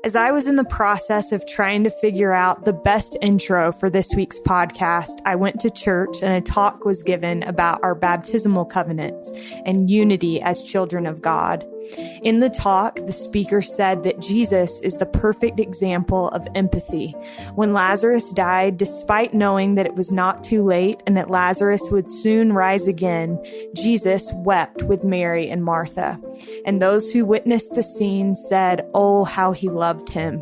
As I was in the process of trying to figure out the best intro for this week's podcast, I went to church and a talk was given about our baptismal covenants and unity as children of God. In the talk, the speaker said that Jesus is the perfect example of empathy. When Lazarus died, despite knowing that it was not too late and that Lazarus would soon rise again, Jesus wept with Mary and Martha. And those who witnessed the scene said, "Oh, how he loved him."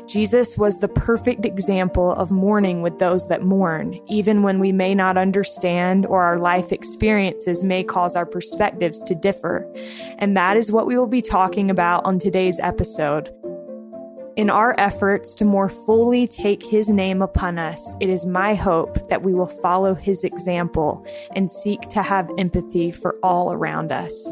Jesus was the perfect example of mourning with those that mourn, even when we may not understand or our life experiences may cause our perspectives to differ. And that is what we will be talking about on today's episode. In our efforts to more fully take his name upon us, it is my hope that we will follow his example and seek to have empathy for all around us.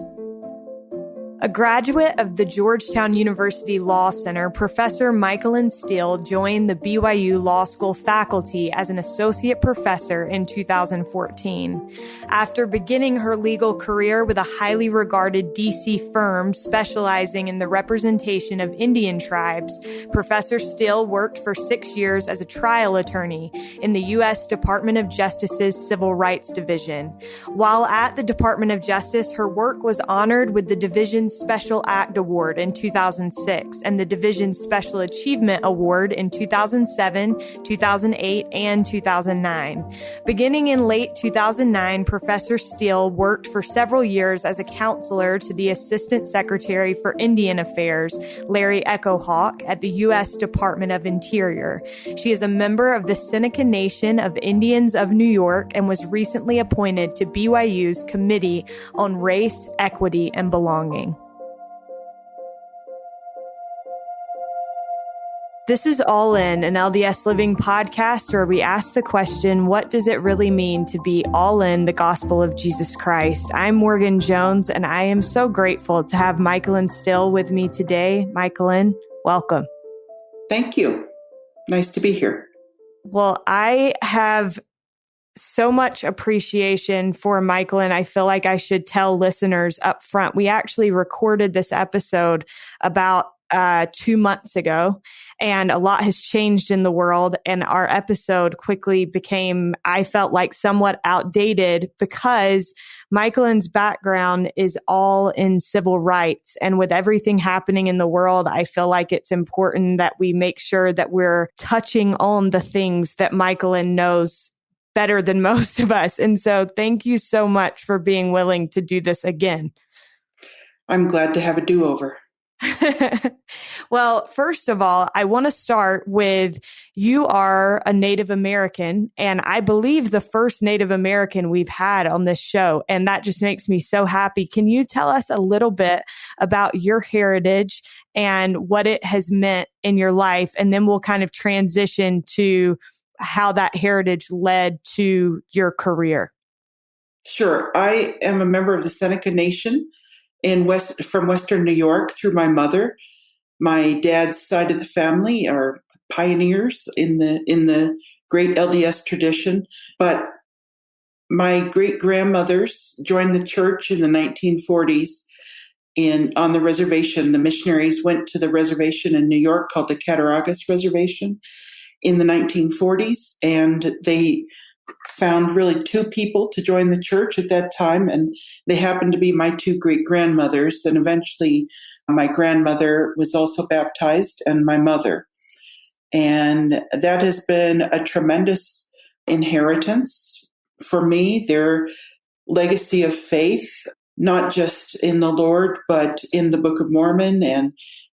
A graduate of the Georgetown University Law Center, Professor Michalyn Steele joined the BYU Law School faculty as an associate professor in 2014. After beginning her legal career with a highly regarded DC firm specializing in the representation of Indian tribes, Professor Steele worked for 6 years as a trial attorney in the U.S. Department of Justice's Civil Rights Division. While at the Department of Justice, her work was honored with the division's Special Act Award in 2006 and the Division's Special Achievement Award in 2007, 2008, and 2009. Beginning in late 2009, Professor Steele worked for several years as a counselor to the Assistant Secretary for Indian Affairs, Larry Echo Hawk, at the U.S. Department of Interior. She is a member of the Seneca Nation of Indians of New York and was recently appointed to BYU's Committee on Race, Equity, and Belonging. This is All In, an LDS Living podcast where we ask the question, what does it really mean to be all in the gospel of Jesus Christ? I'm Morgan Jones, and I am so grateful to have Michalyn Steele with me today. Michalyn, welcome. Thank you. Nice to be here. Well, I have so much appreciation for Michalyn. I feel like I should tell listeners up front. We actually recorded this episode about 2 months ago, and a lot has changed in the world. And our episode quickly became, I felt like, somewhat outdated because Michalyn's background is all in civil rights. And with everything happening in the world, I feel like it's important that we make sure that we're touching on the things that Michalyn knows better than most of us. And so thank you so much for being willing to do this again. I'm glad to have a do-over. Well, first of all, I want to start with you are a Native American, and I believe the first Native American we've had on this show. And that just makes me so happy. Can you tell us a little bit about your heritage and what it has meant in your life? And then we'll kind of transition to how that heritage led to your career. Sure. I am a member of the Seneca Nation from Western New York through my mother. My dad's side of the family are pioneers in the great LDS tradition. But my great-grandmothers joined the church in the 1940s on the reservation. The missionaries went to the reservation in New York called the Cattaraugus Reservation in the 1940s, and they found really two people to join the church at that time, and they happened to be my two great-grandmothers, and eventually my grandmother was also baptized, and my mother. And that has been a tremendous inheritance for me, their legacy of faith, not just in the Lord, but in the Book of Mormon and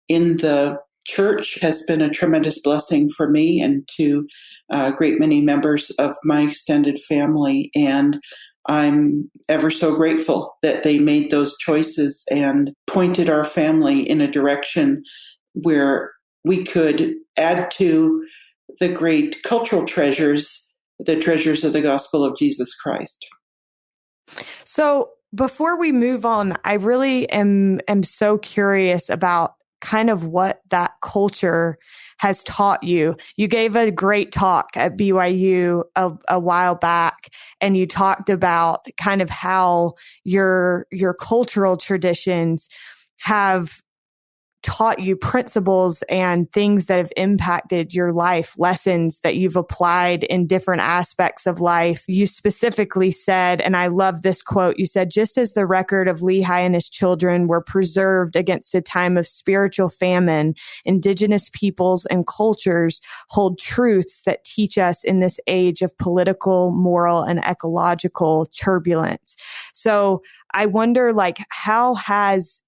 in the church, has been a tremendous blessing for me and to a great many members of my extended family. And I'm ever so grateful that they made those choices and pointed our family in a direction where we could add to the great cultural treasures, the treasures of the gospel of Jesus Christ. So before we move on, I really am so curious about kind of what that culture has taught you. You gave a great talk at BYU a while back, and you talked about kind of how your cultural traditions have taught you principles and things that have impacted your life, lessons that you've applied in different aspects of life. You specifically said, and I love this quote, you said, just as the record of Lehi and his children were preserved against a time of spiritual famine, indigenous peoples and cultures hold truths that teach us in this age of political, moral, and ecological turbulence. So I wonder, like, how has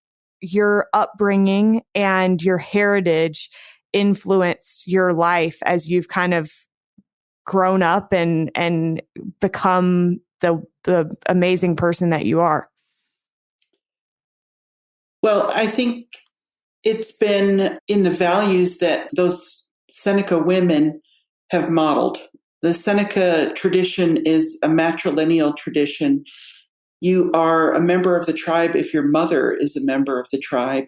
your upbringing and your heritage influenced your life as you've kind of grown up and become the amazing person that you are? Well, I think it's been in the values that those Seneca women have modeled. The Seneca tradition is a matrilineal tradition. You are a member of the tribe if your mother is a member of the tribe.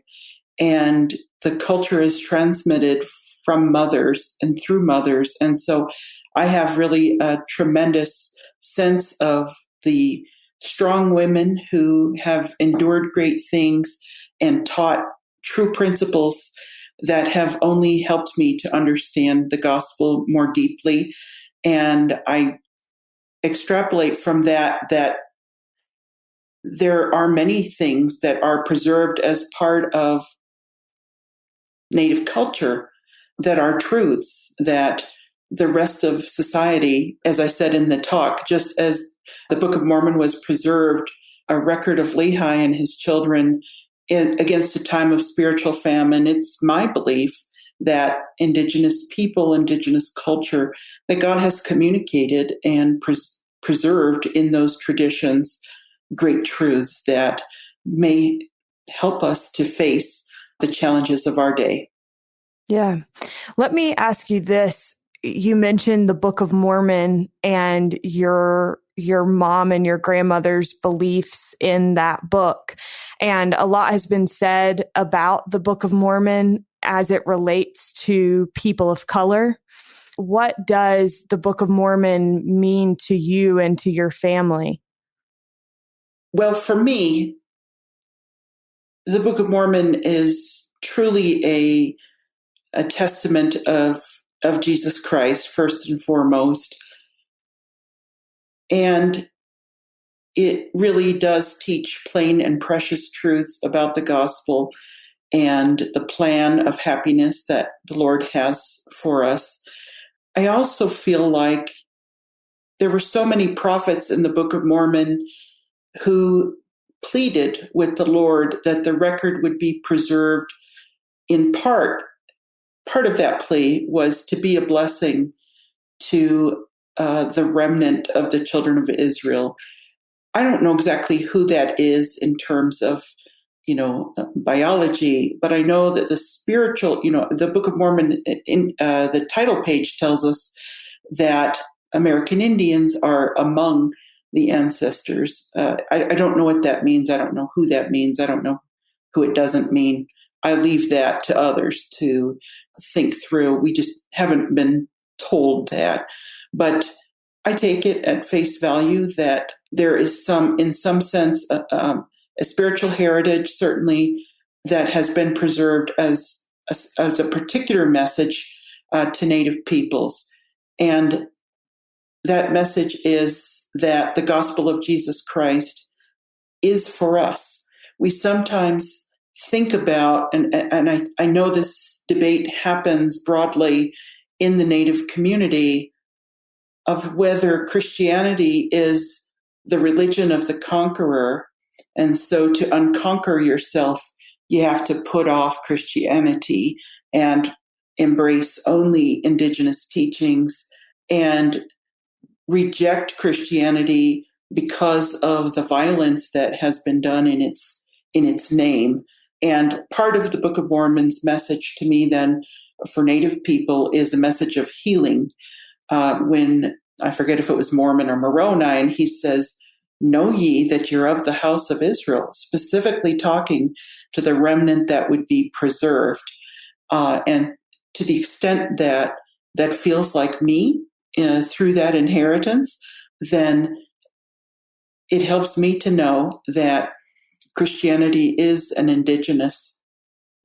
And the culture is transmitted from mothers and through mothers. And so I have really a tremendous sense of the strong women who have endured great things and taught true principles that have only helped me to understand the gospel more deeply. And I extrapolate from that there are many things that are preserved as part of Native culture that are truths that the rest of society, as I said in the talk, just as the Book of Mormon was preserved, a record of Lehi and his children against a time of spiritual famine, it's my belief that indigenous people, indigenous culture, that God has communicated and preserved in those traditions great truths that may help us to face the challenges of our day. Yeah. Let me ask you this. You mentioned the Book of Mormon and your mom and your grandmother's beliefs in that book. And a lot has been said about the Book of Mormon as it relates to people of color. What does the Book of Mormon mean to you and to your family? Well, for me, the Book of Mormon is truly a testament of Jesus Christ, first and foremost. And it really does teach plain and precious truths about the gospel and the plan of happiness that the Lord has for us. I also feel like there were so many prophets in the Book of Mormon who pleaded with the Lord that the record would be preserved in part. Part of that plea was to be a blessing to the remnant of the children of Israel. I don't know exactly who that is in terms of, biology, but I know that the spiritual, the Book of Mormon, in the title page tells us that American Indians are among the ancestors. I don't know what that means. I don't know who that means. I don't know who it doesn't mean. I leave that to others to think through. We just haven't been told that. But I take it at face value that there is in some sense, a spiritual heritage, certainly, that has been preserved as a particular message to Native peoples. And that message is that the gospel of Jesus Christ is for us. We sometimes think about, and I know this debate happens broadly in the Native community, of whether Christianity is the religion of the conqueror. And so to unconquer yourself, you have to put off Christianity and embrace only indigenous teachings and reject Christianity because of the violence that has been done in its name. And part of the Book of Mormon's message to me then for Native people is a message of healing. When I forget if it was Mormon or Moroni, and he says, "Know ye that you're of the house of Israel," specifically talking to the remnant that would be preserved. And to the extent that feels like me through that inheritance, then it helps me to know that Christianity is an indigenous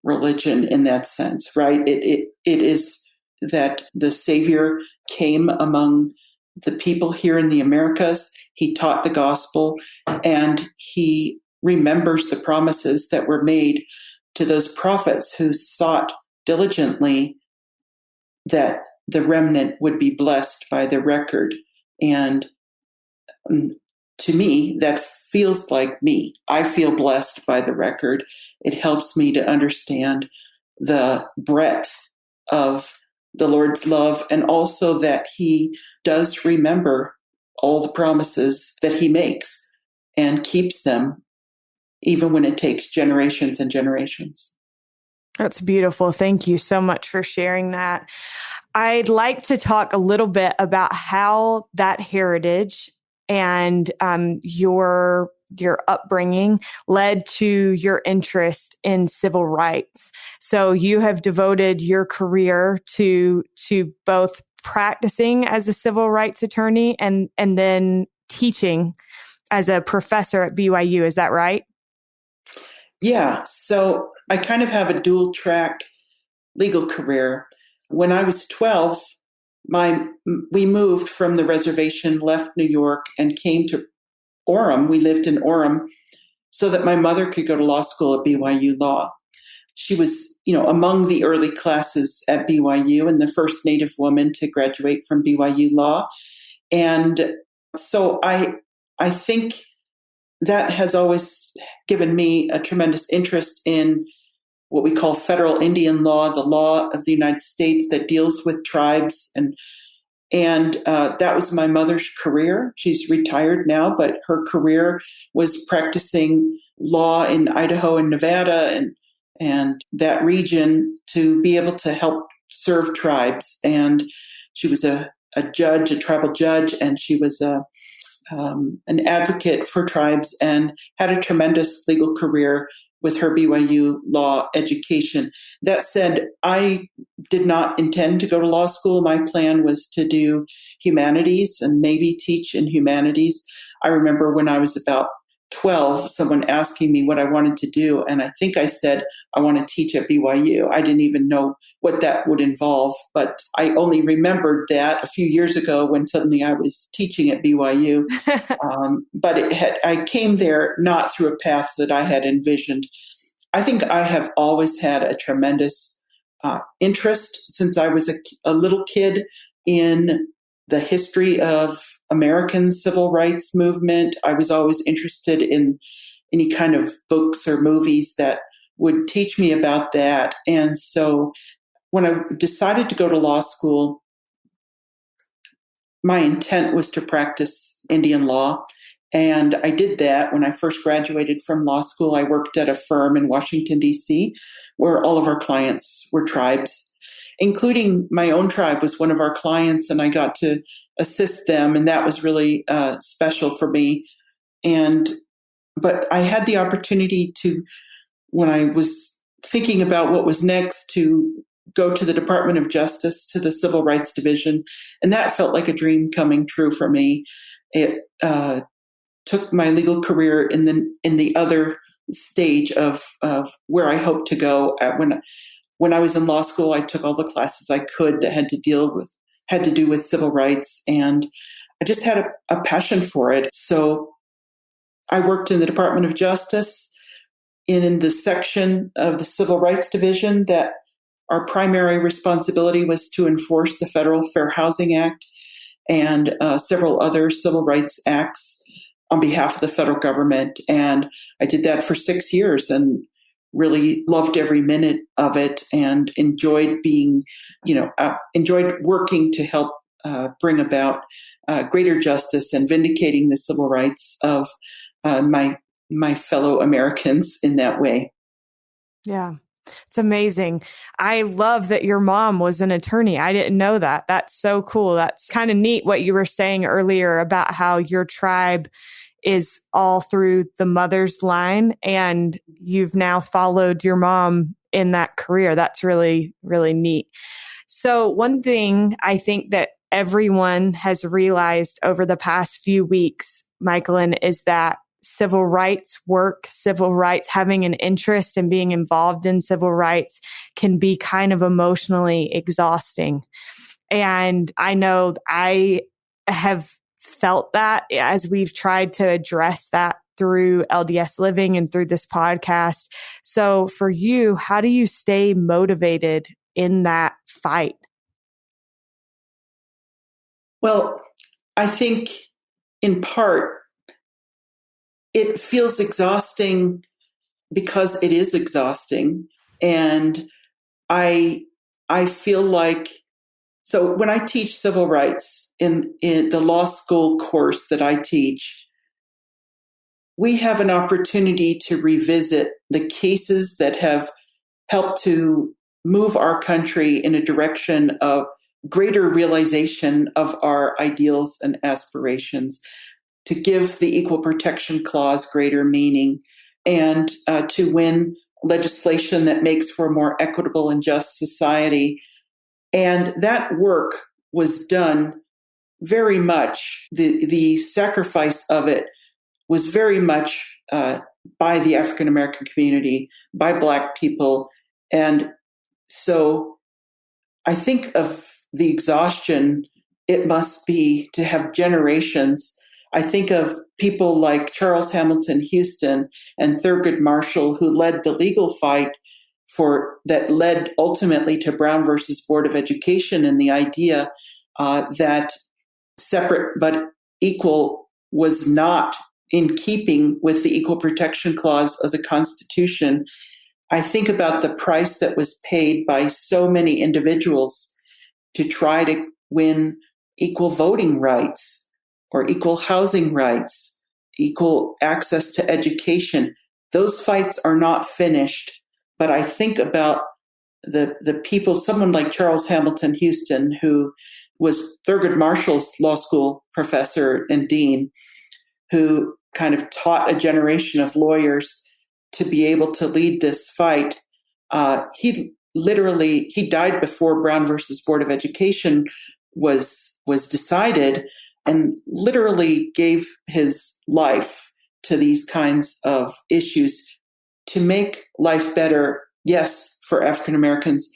religion in that sense, right? It is that the Savior came among the people here in the Americas. He taught the gospel, and he remembers the promises that were made to those prophets who sought diligently that the remnant would be blessed by the record. And to me, that feels like me. I feel blessed by the record. It helps me to understand the breadth of the Lord's love, and also that he does remember all the promises that he makes and keeps them, even when it takes generations and generations. That's beautiful. Thank you so much for sharing that. I'd like to talk a little bit about how that heritage and your upbringing led to your interest in civil rights. So you have devoted your career to both practicing as a civil rights attorney and then teaching as a professor at BYU. Is that right? Yeah. So I kind of have a dual track legal career. When I was 12, we moved from the reservation, left New York, and came to Orem. We lived in Orem so that my mother could go to law school at BYU Law. She was, among the early classes at BYU and the first Native woman to graduate from BYU Law. And so I think that has always given me a tremendous interest in what we call federal Indian law, the law of the United States that deals with tribes. And that was my mother's career. She's retired now, but her career was practicing law in Idaho and Nevada and that region to be able to help serve tribes. And she was a judge, a tribal judge, and she was an advocate for tribes and had a tremendous legal career with her BYU law education. That said, I did not intend to go to law school. My plan was to do humanities and maybe teach in humanities. I remember when I was about 12, someone asking me what I wanted to do, and I think I said, I want to teach at BYU. I didn't even know what that would involve, but I only remembered that a few years ago when suddenly I was teaching at BYU. But I came there not through a path that I had envisioned. I think I have always had a tremendous interest since I was a little kid in the history of American civil rights movement. I was always interested in any kind of books or movies that would teach me about that. And so when I decided to go to law school, my intent was to practice Indian law. And I did that when I first graduated from law school. I worked at a firm in Washington, D.C., where all of our clients were tribes, including my own tribe was one of our clients, and I got to assist them. And that was really special for me. But I had the opportunity to, when I was thinking about what was next, to go to the Department of Justice, to the Civil Rights Division. And that felt like a dream coming true for me. It took my legal career in the other stage of where I hoped to go. When I was in law school, I took all the classes I could that had to do with civil rights, and I just had a passion for it. So I worked in the Department of Justice in the section of the Civil Rights Division that our primary responsibility was to enforce the Federal Fair Housing Act and several other civil rights acts on behalf of the federal government. And I did that for 6 years and really loved every minute of it and enjoyed enjoyed working to help bring about greater justice and vindicating the civil rights of my fellow Americans in that way. Yeah. It's amazing. I love that your mom was an attorney. I didn't know that. That's so cool. That's kind of neat what you were saying earlier about how your tribe is all through the mother's line, and you've now followed your mom in that career. That's really, really neat. So one thing I think that everyone has realized over the past few weeks, Michalyn, is that civil rights work, civil rights, having an interest in being involved in civil rights can be kind of emotionally exhausting. And I know I have felt that as we've tried to address that through LDS Living and through this podcast. So for you, how do you stay motivated in that fight? Well, I think in part it feels exhausting because it is exhausting. And I feel like, so when I teach civil rights in the law school course that I teach, we have an opportunity to revisit the cases that have helped to move our country in a direction of greater realization of our ideals and aspirations, to give the Equal Protection Clause greater meaning, and to win legislation that makes for a more equitable and just society. And that work was done very much, the sacrifice of it was very much by the African American community, by Black people. And so I think of the exhaustion it must be to have generations. I think of people like Charles Hamilton Houston and Thurgood Marshall, who led the legal fight that led ultimately to Brown versus Board of Education, and the idea that separate but equal was not in keeping with the Equal Protection Clause of the Constitution. I think about the price that was paid by so many individuals to try to win equal voting rights or equal housing rights, equal access to education. Those fights are not finished, but I think about the people, someone like Charles Hamilton Houston, who was Thurgood Marshall's law school professor and dean, who kind of taught a generation of lawyers to be able to lead this fight. He died before Brown versus Board of Education was decided, and literally gave his life to these kinds of issues to make life better, yes, for African Americans,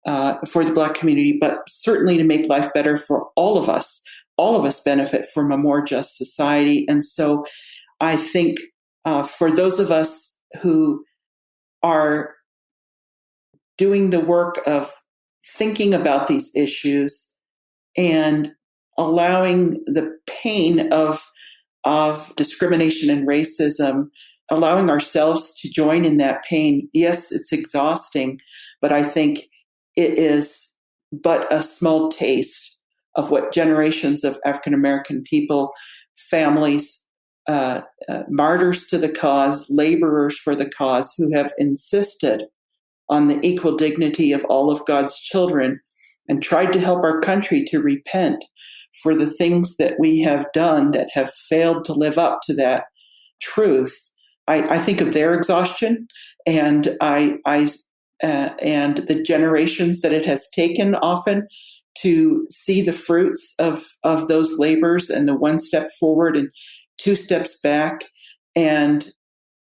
for the Black community, but certainly to make life better for all of us. All of us benefit from a more just society. And so I think for those of us who are doing the work of thinking about these issues and allowing the pain of discrimination and racism, allowing ourselves to join in that pain, yes, it's exhausting, but I think it is but a small taste of what generations of African American people, families, martyrs to the cause, laborers for the cause, who have insisted on the equal dignity of all of God's children and tried to help our country to repent for the things that we have done that have failed to live up to that truth. I think of their exhaustion, and and the generations that it has taken often to see the fruits of those labors, and the one step forward and two steps back. And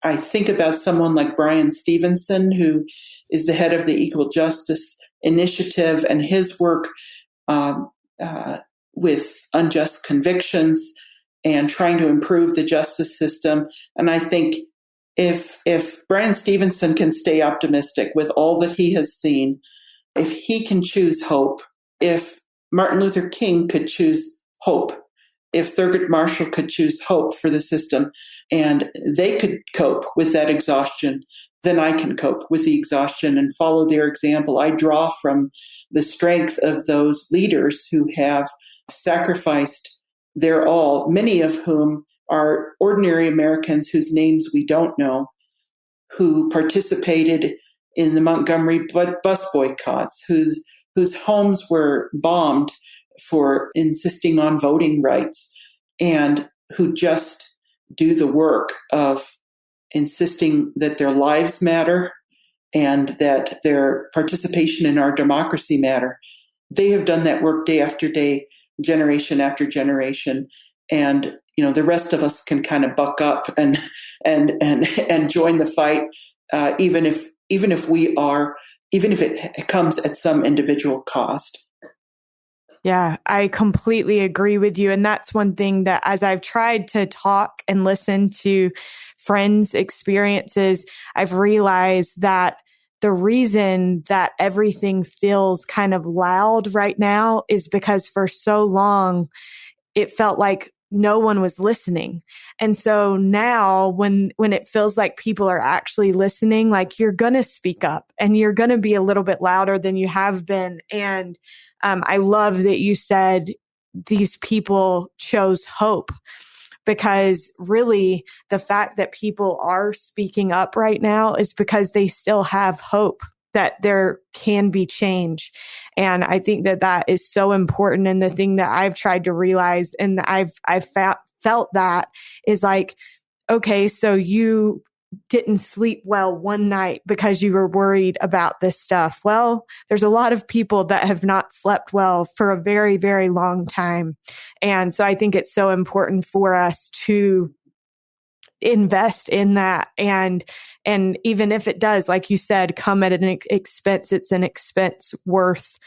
I think about someone like Bryan Stevenson, who is the head of the Equal Justice Initiative, and his work with unjust convictions and trying to improve the justice system. And I think if Bryan Stevenson can stay optimistic with all that he has seen, if he can choose hope, if Martin Luther King could choose hope, if Thurgood Marshall could choose hope for the system, and they could cope with that exhaustion, then I can cope with the exhaustion and follow their example. I draw from the strength of those leaders who have sacrificed their all, many of whom are ordinary Americans whose names we don't know, who participated in the Montgomery bus boycotts, whose homes were bombed for insisting on voting rights, and who just do the work of insisting that their lives matter and that their participation in our democracy matter. They have done that work day after day, generation after generation. And the rest of us can kind of buck up and join the fight, even if it comes at some individual cost. Yeah, I completely agree with you. And that's one thing that as I've tried to talk and listen to friends' experiences, I've realized that the reason that everything feels kind of loud right now is because for so long, it felt like no one was listening. And so now when it feels like people are actually listening, like you're going to speak up and you're going to be a little bit louder than you have been. And I love that you said these people chose hope, because really the fact that people are speaking up right now is because they still have hope that there can be change. And I think that that is so important. And the thing that I've tried to realize, and I've felt that is like, okay, so you didn't sleep well one night because you were worried about this stuff. Well, there's a lot of people that have not slept well for a very, very long time. And so I think it's so important for us to invest in that. And even if it does, like you said, come at an expense, it's an expense worth,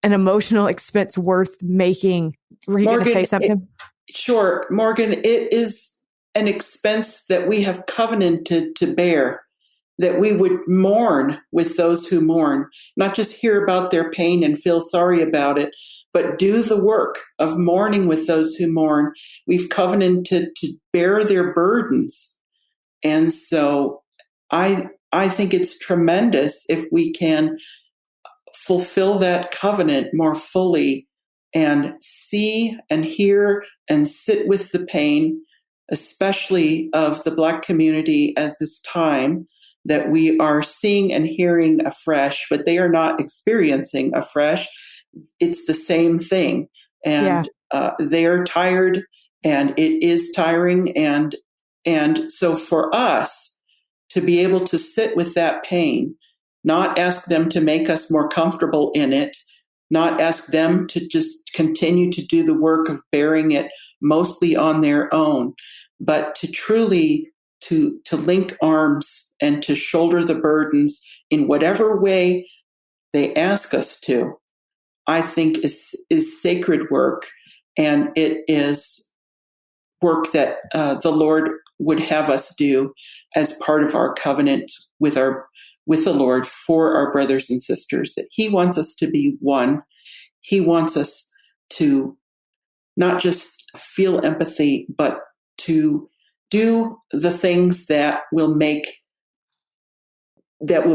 an emotional expense worth making. Were you going to say something? Sure. Morgan, it is an expense that we have covenanted to bear, that we would mourn with those who mourn, not just hear about their pain and feel sorry about it, but do the work of mourning with those who mourn. We've covenanted to bear their burdens. And so I think it's tremendous if we can fulfill that covenant more fully and see and hear and sit with the pain, especially of the Black community at this time, that we are seeing and hearing afresh, but they are not experiencing afresh. It's the same thing. And they are tired, and it is tiring. And so for us to be able to sit with that pain, not ask them to make us more comfortable in it, not ask them to just continue to do the work of bearing it mostly on their own, but to truly to link arms and to shoulder the burdens in whatever way they ask us to, I think is sacred work. And it is work that the Lord would have us do as part of our covenant with the Lord for our brothers and sisters, that He wants us to be one. He wants us to not just feel empathy, but to do the things that will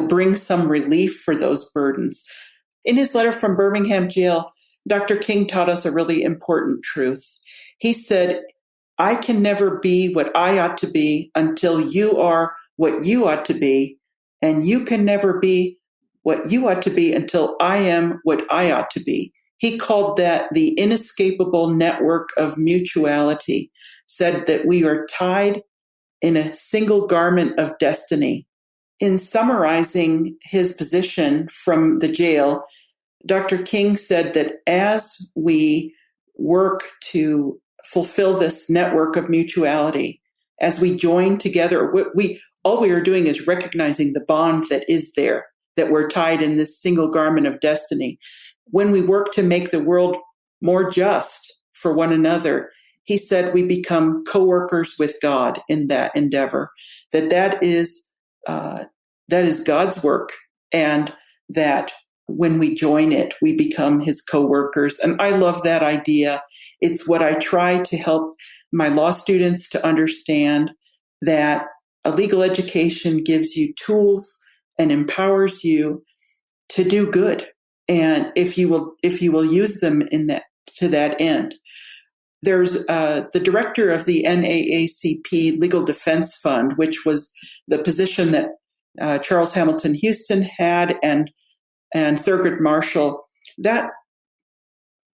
bring some relief for those burdens. In his letter from Birmingham jail, Dr. King taught us a really important truth. He said, I can never be what I ought to be until you are what you ought to be, and you can never be what you ought to be until I am what I ought to be. He called that the inescapable network of mutuality, said that we are tied in a single garment of destiny. In summarizing his position from the jail, Dr. King said that as we work to fulfill this network of mutuality, as we join together, all we are doing is recognizing the bond that is there, that we're tied in this single garment of destiny. When we work to make the world more just for one another, he said we become co-workers with God in that endeavor, that is God's work, and that when we join it, we become His co-workers. And I love that idea. It's what I try to help my law students to understand, that a legal education gives you tools and empowers you to do good. And if you will use them to that end. There's the director of the NAACP Legal Defense Fund, which was the position that Charles Hamilton Houston had, and Thurgood Marshall. That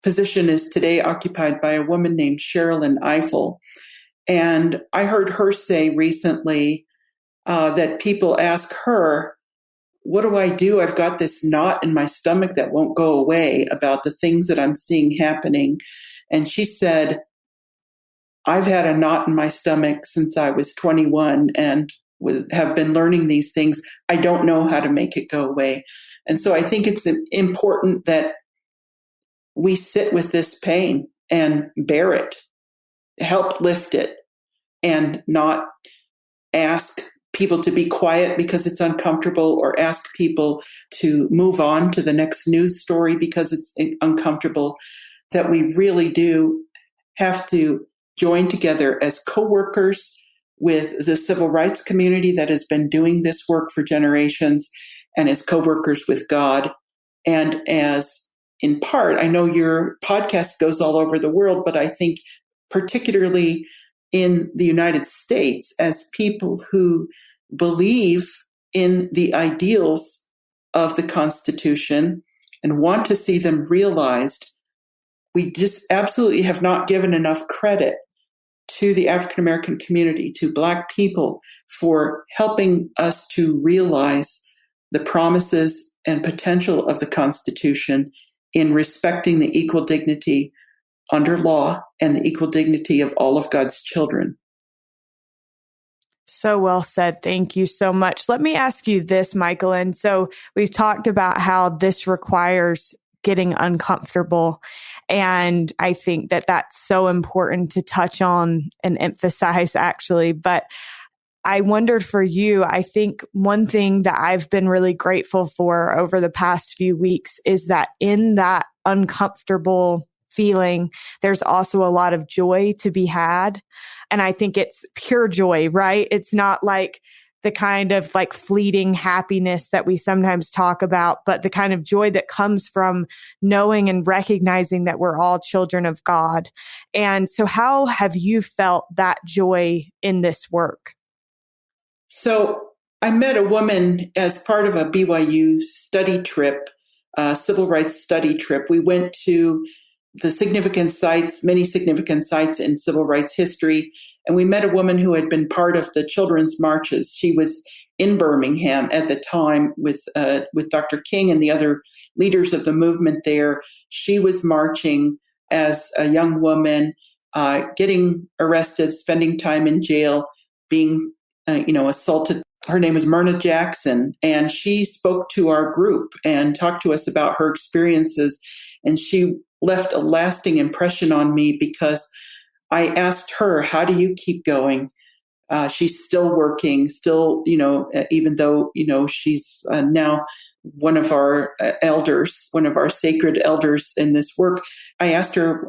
position is today occupied by a woman named Sherilyn Eiffel. And I heard her say recently that people ask her, what do I do? I've got this knot in my stomach that won't go away about the things that I'm seeing happening. And she said, I've had a knot in my stomach since I was 21 and have been learning these things. I don't know how to make it go away. And so I think it's important that we sit with this pain and bear it, help lift it, and not ask people to be quiet because it's uncomfortable, or ask people to move on to the next news story because it's uncomfortable. That we really do have to join together as co-workers with the civil rights community that has been doing this work for generations, and as co-workers with God. And as, in part, I know your podcast goes all over the world, but I think particularly in the United States, as people who believe in the ideals of the Constitution and want to see them realized, we just absolutely have not given enough credit to the African American community, to Black people, for helping us to realize the promises and potential of the Constitution in respecting the equal dignity under law and the equal dignity of all of God's children. So well said. Thank you so much. Let me ask you this, Michalyn. So we've talked about how this requires getting uncomfortable. And I think that that's so important to touch on and emphasize, actually. But I wondered for you, I think one thing that I've been really grateful for over the past few weeks is that in that uncomfortable feeling, there's also a lot of joy to be had. And I think it's pure joy, right? It's not like the kind of like fleeting happiness that we sometimes talk about, but the kind of joy that comes from knowing and recognizing that we're all children of God. And so how have you felt that joy in this work? So I met a woman as part of a BYU study trip, a civil rights study trip. We went to the significant sites, many significant sites in civil rights history. And we met a woman who had been part of the children's marches. She was in Birmingham at the time with Dr. King and the other leaders of the movement there. She was marching as a young woman, getting arrested, spending time in jail, being assaulted. Her name is Myrna Jackson, and she spoke to our group and talked to us about her experiences. And she left a lasting impression on me because I asked her, how do you keep going? She's still working, still, even though, she's now one of our elders, one of our sacred elders in this work. I asked her,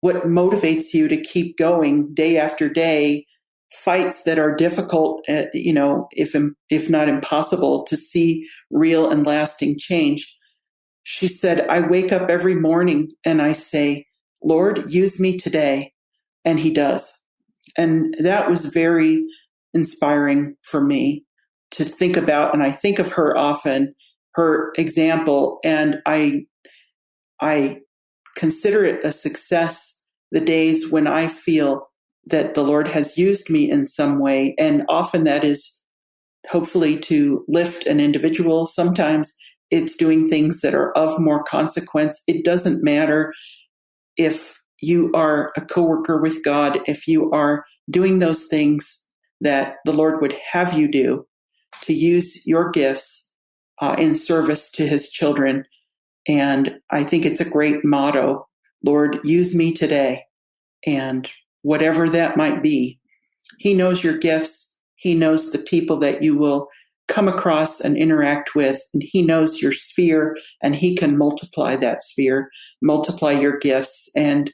what motivates you to keep going day after day, fights that are difficult, if not impossible, to see real and lasting change. She said, I wake up every morning and I say, Lord, use me today. And he does. And that was very inspiring for me to think about. And I think of her often, her example, and I consider it a success the days when I feel that the Lord has used me in some way. And often that is hopefully to lift an individual. Sometimes it's doing things that are of more consequence. It doesn't matter if you are a coworker with God, if you are doing those things that the Lord would have you do, to use your gifts in service to his children. And I think it's a great motto. Lord, use me today. And whatever that might be, he knows your gifts. He knows the people that you will come across and interact with, and he knows your sphere, and he can multiply that sphere, multiply your gifts, and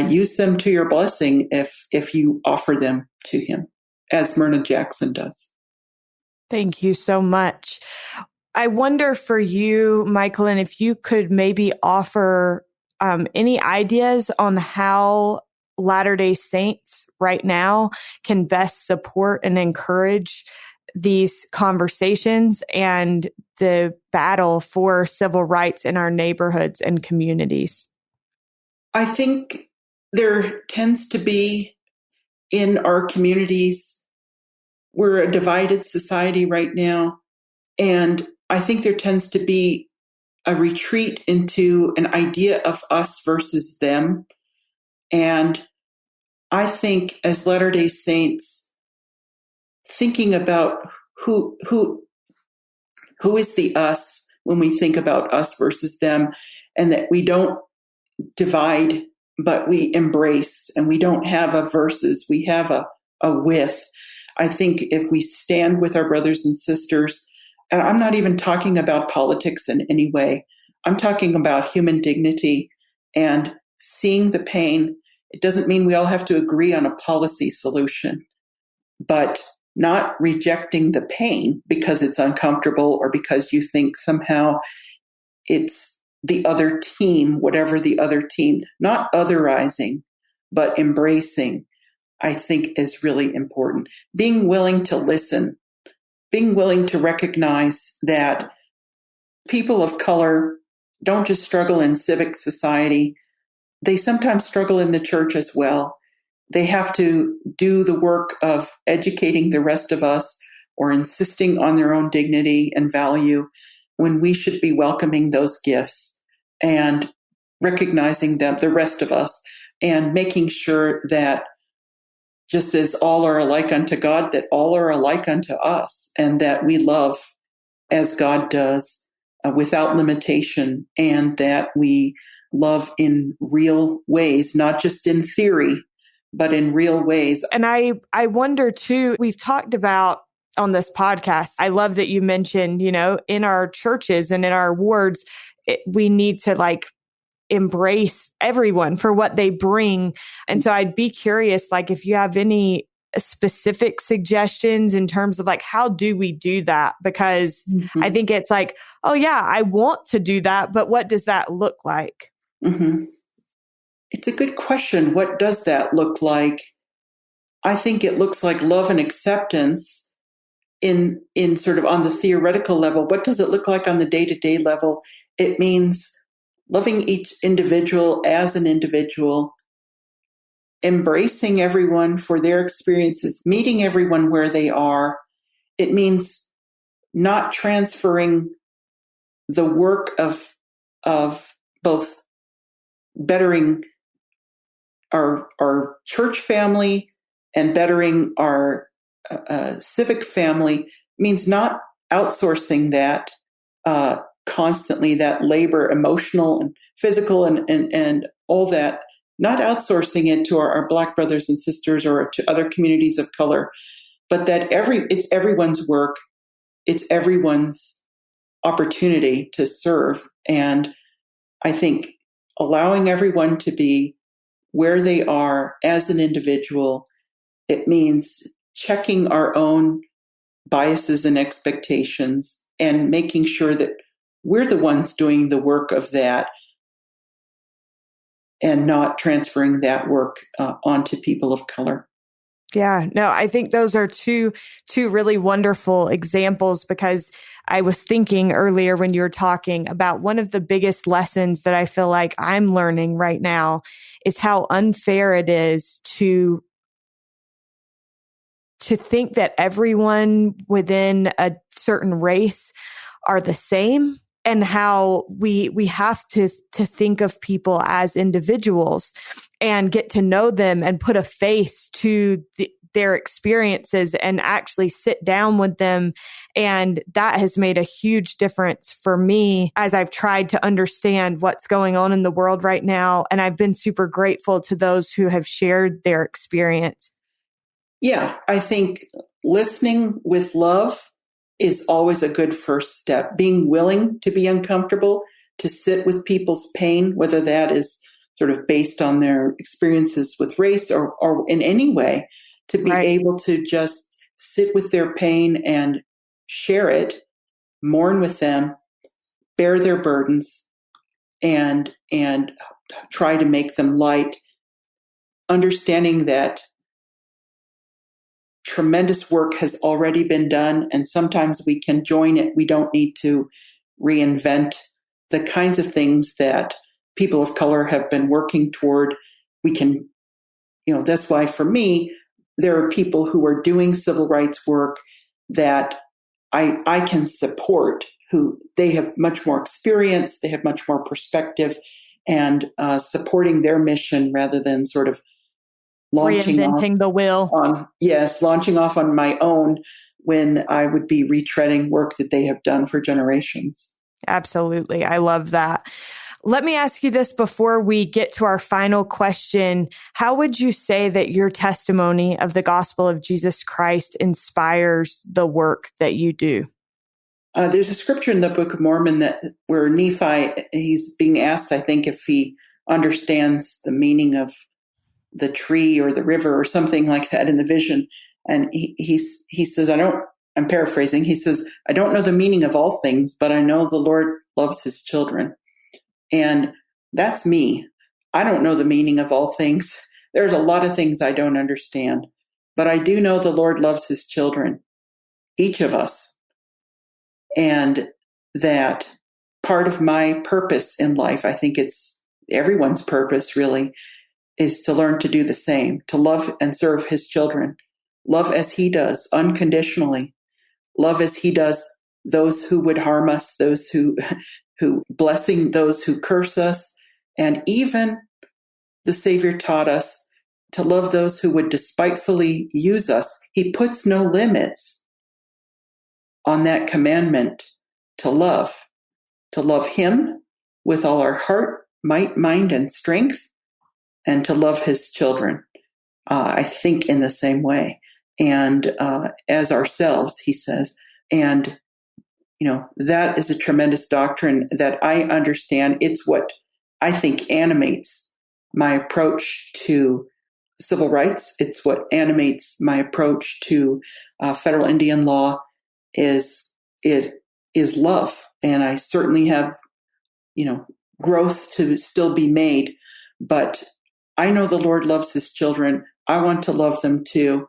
use them to your blessing if you offer them to him, as Myrna Jackson does. Thank you so much. I wonder for you, Michalyn, if you could maybe offer any ideas on how Latter-day Saints right now can best support and encourage these conversations and the battle for civil rights in our neighborhoods and communities. I think there tends to be in our communities, we're a divided society right now. And I think there tends to be a retreat into an idea of us versus them. And I think as Latter-day Saints, thinking about who is the us when we think about us versus them, and that we don't divide, but we embrace, and we don't have a versus, we have a with. I think if we stand with our brothers and sisters, and I'm not even talking about politics in any way, I'm talking about human dignity and seeing the pain. It doesn't mean we all have to agree on a policy solution, but not rejecting the pain because it's uncomfortable or because you think somehow it's the other team, whatever the other team, not otherizing, but embracing, I think is really important. Being willing to listen, being willing to recognize that people of color don't just struggle in civic society, they sometimes struggle in the church as well. They have to do the work of educating the rest of us or insisting on their own dignity and value when we should be welcoming those gifts and recognizing them, the rest of us, and making sure that just as all are alike unto God, that all are alike unto us, and that we love as God does without limitation, and that we love in real ways, not just in theory, but in real ways. And I wonder too, we've talked about on this podcast, I love that you mentioned, in our churches and in our wards, we need to embrace everyone for what they bring. And so I'd be curious, if you have any specific suggestions in terms of how do we do that? Because I think it's oh yeah, I want to do that, but what does that look like? Mm-hmm. It's a good question. What does that look like? I think it looks like love and acceptance in sort of on the theoretical level. What does it look like on the day-to-day level? It means loving each individual as an individual, embracing everyone for their experiences, meeting everyone where they are. It means not transferring the work of both bettering our church family and bettering our civic family. It means not outsourcing that constantly, that labor, emotional and physical and all that, not outsourcing it to our Black brothers and sisters or to other communities of color, but that it's everyone's work, it's everyone's opportunity to serve. And I think allowing everyone to be where they are as an individual, it means checking our own biases and expectations and making sure that we're the ones doing the work of that and not transferring that work onto people of color. Yeah, no, I think those are two really wonderful examples, because I was thinking earlier when you were talking about one of the biggest lessons that I feel like I'm learning right now is how unfair it is to think that everyone within a certain race are the same, and how we have to think of people as individuals and get to know them and put a face to their experiences and actually sit down with them. And that has made a huge difference for me as I've tried to understand what's going on in the world right now. And I've been super grateful to those who have shared their experience. Yeah, I think listening with love is always a good first step. Being willing to be uncomfortable, to sit with people's pain, whether that is sort of based on their experiences with race or in any way, to be able to just sit with their pain and share it, mourn with them, bear their burdens, and try to make them light, understanding that tremendous work has already been done, and sometimes we can join it. We don't need to reinvent the kinds of things that people of color have been working toward. We can, that's why for me, there are people who are doing civil rights work that I can support, who they have much more experience, they have much more perspective, and supporting their mission rather than sort of reinventing the wheel. Launching off on my own when I would be retreading work that they have done for generations. Absolutely. I love that. Let me ask you this before we get to our final question. How would you say that your testimony of the gospel of Jesus Christ inspires the work that you do? There's a scripture in the Book of Mormon where Nephi, he's being asked, I think, if he understands the meaning of the tree or the river or something like that in the vision. And he says, I'm paraphrasing, he says, I don't know the meaning of all things, but I know the Lord loves his children. And that's me. I don't know the meaning of all things. There's a lot of things I don't understand, but I do know the Lord loves his children, each of us. And that part of my purpose in life, I think it's everyone's purpose really, is to learn to do the same, to love and serve his children, love as he does unconditionally, love as he does those who would harm us, those who blessing those who curse us. And even the Savior taught us to love those who would despitefully use us. He puts no limits on that commandment to love him with all our heart, might, mind, and strength, and to love his children, I think in the same way. And as ourselves, he says. And, that is a tremendous doctrine that I understand. It's what I think animates my approach to civil rights. It's what animates my approach to federal Indian law. It is love. And I certainly have, growth to still be made, but I know the Lord loves his children. I want to love them too.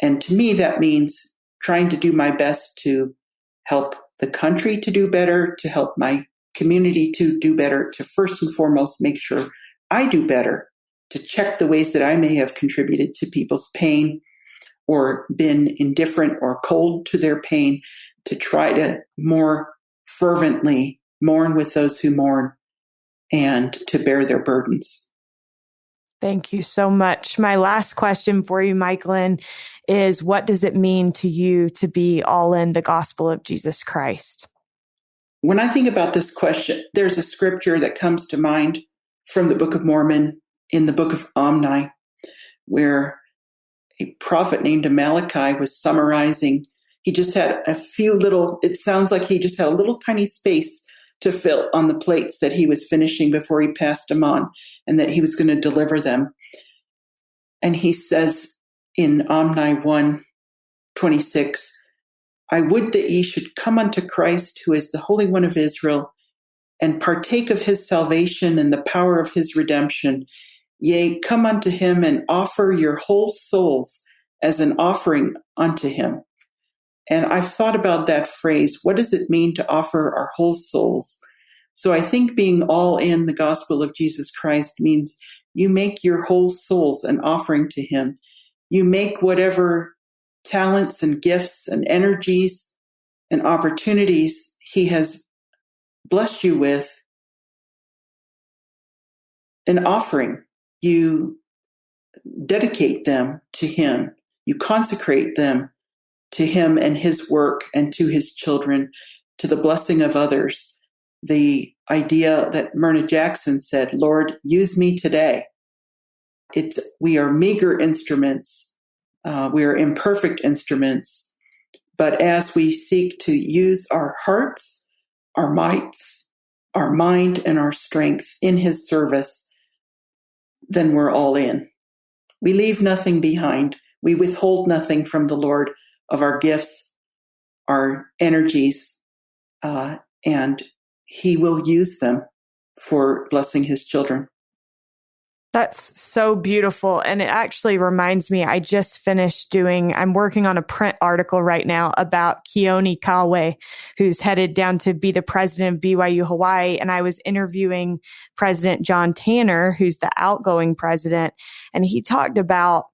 And to me, that means trying to do my best to help the country to do better, to help my community to do better, to first and foremost make sure I do better, to check the ways that I may have contributed to people's pain or been indifferent or cold to their pain, to try to more fervently mourn with those who mourn and to bear their burdens. Thank you so much. My last question for you, Michalyn, is what does it mean to you to be all in the gospel of Jesus Christ? When I think about this question, there's a scripture that comes to mind from the Book of Mormon in the book of Omni, where a prophet named Malachi was summarizing. He just had it sounds like he just had a little tiny space to fill on the plates that he was finishing before he passed them on, and that he was going to deliver them. And he says in Omni 1:26, I would that ye should come unto Christ, who is the Holy One of Israel, and partake of his salvation and the power of his redemption. Yea, come unto him and offer your whole souls as an offering unto him. And I've thought about that phrase. What does it mean to offer our whole souls? So I think being all in the gospel of Jesus Christ means you make your whole souls an offering to him. You make whatever talents and gifts and energies and opportunities he has blessed you with an offering. You dedicate them to him. You consecrate them to him and his work and to his children, to the blessing of others. The idea that Myrna Jackson said, Lord, use me today. We are meager instruments. We are imperfect instruments. But as we seek to use our hearts, our mights, our mind, and our strength in his service, then we're all in. We leave nothing behind. We withhold nothing from the Lord of our gifts, our energies, and he will use them for blessing his children. That's so beautiful. And it actually reminds me, I just finished I'm working on a print article right now about Keone Kawe, who's headed down to be the president of BYU Hawaii. And I was interviewing President John Tanner, who's the outgoing president. And he talked about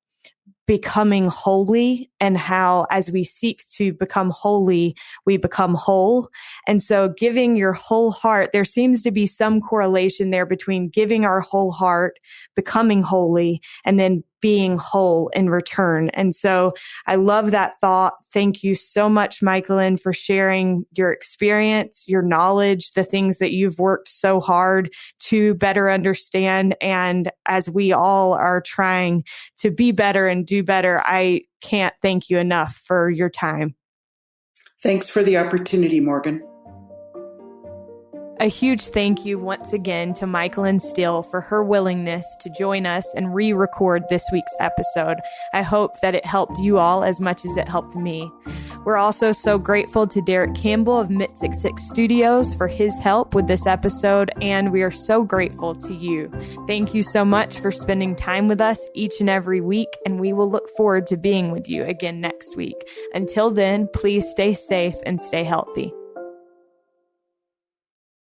becoming holy and how as we seek to become holy, we become whole. And so giving your whole heart, there seems to be some correlation there between giving our whole heart, becoming holy, and then being whole in return. And so I love that thought. Thank you so much, Michalyn, for sharing your experience, your knowledge, the things that you've worked so hard to better understand. And as we all are trying to be better and do better, I can't thank you enough for your time. Thanks for the opportunity, Morgan. A huge thank you once again to Michalyn Steele for her willingness to join us and re-record this week's episode. I hope that it helped you all as much as it helped me. We're also so grateful to Derek Campbell of Mit66 Studios for his help with this episode, and we are so grateful to you. Thank you so much for spending time with us each and every week, and we will look forward to being with you again next week. Until then, please stay safe and stay healthy.